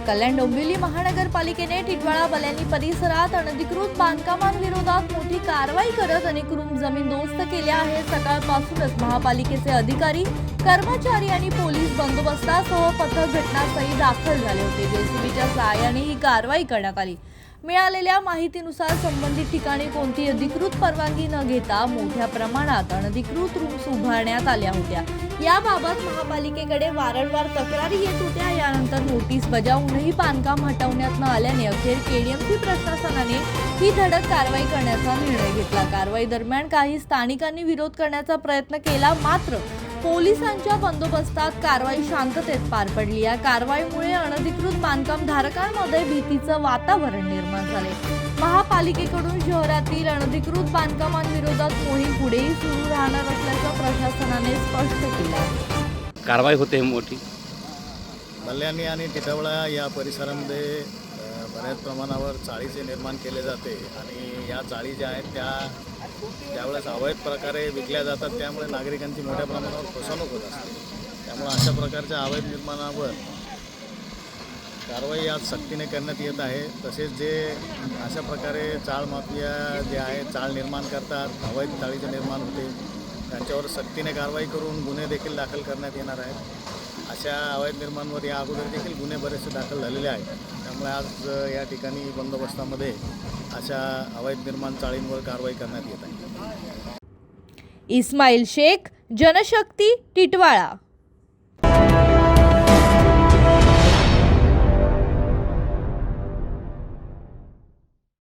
कल्याण डोंबिवली महानगरपालिकेने टिटवाळा बल्यांनी परिसरात अनधिकृत बांधकामांविरोधात मोठी कारवाई करत अनेक रूम जमीनदोस्त केल्या आहेत। सकाळपासूनच महापालिकेचे अधिकारी, कर्मचारी आणि पोलीस बंदोबस्तासह पथक घटनास्थळी दाखल झाले होते। जेसीबीच्या सहाय्याने ही कारवाई करण्यात आली। मिळालेल्या माहितीनुसार संबंधित ठिकाणी कोणतीही अधिकृत परवानगी न घेता मोठ्या प्रमाणात अनधिकृत रूम्स उभारण्यात आल्या होत्या। याबाबत महापालिकेकडे वारंवार तक्रारी येत होत्या। यानंतर नोटीस बजावूनही बांधकाम हटवण्यात न आल्याने अखेर केडीएमसी प्रशासनाने ही धडक कारवाई करण्याचा निर्णय घेतला। कारवाई दरम्यान काही स्थानिकांनी विरोध करण्याचा प्रयत्न केला, मात्र पोलिसांच्या बंदोबस्तात कारवाई शांततेत पार पडली। या कारवाईमुळे अनधिकृत बांधकाम धारकांमध्ये भीतीचं वातावरण निर्माण झाले। महापालिकेकडून शहरातील अनधिकृत बांधकामांविरोधात मोहीम पुढेही सुरू राहणार असल्याचं प्रशासनाने स्पष्ट केलं आहे। कारवाई होते मोठी बल्यांनी आणि टिटवाळा या परिसरामध्ये बऱ्याच प्रमाणावर चाळीचे निर्माण केले जाते आणि या चाळी ज्या आहेत त्यावेळेस अवैध प्रकारे विकल्या जातात, त्यामुळे नागरिकांची मोठ्या प्रमाणावर फसवणूक होत असते। त्यामुळे अशा प्रकारच्या अवैध निर्माणावर कारवाई आज सक्तीने करण्यात येत आहे। तसेच जे अशा प्रकारे चाळ माफिया जे आहे चाळ निर्माण करतात, अवैध चाळीचे निर्माण होते, त्यांच्यावर सक्तीने कारवाई करून गुन्हे देखील दाखल करण्यात येणार आहेत। अशा अवैध निर्माणावर या अगोदर देखील गुन्हे बरेचसे दाखल झालेले आहेत। त्यामुळे आज या ठिकाणी बंदोबस्तामध्ये अशा अवैध निर्माण चाळींवर कारवाई करण्यात येत आहे। इस्माईल शेख, जनशक्ती, टिटवाळा।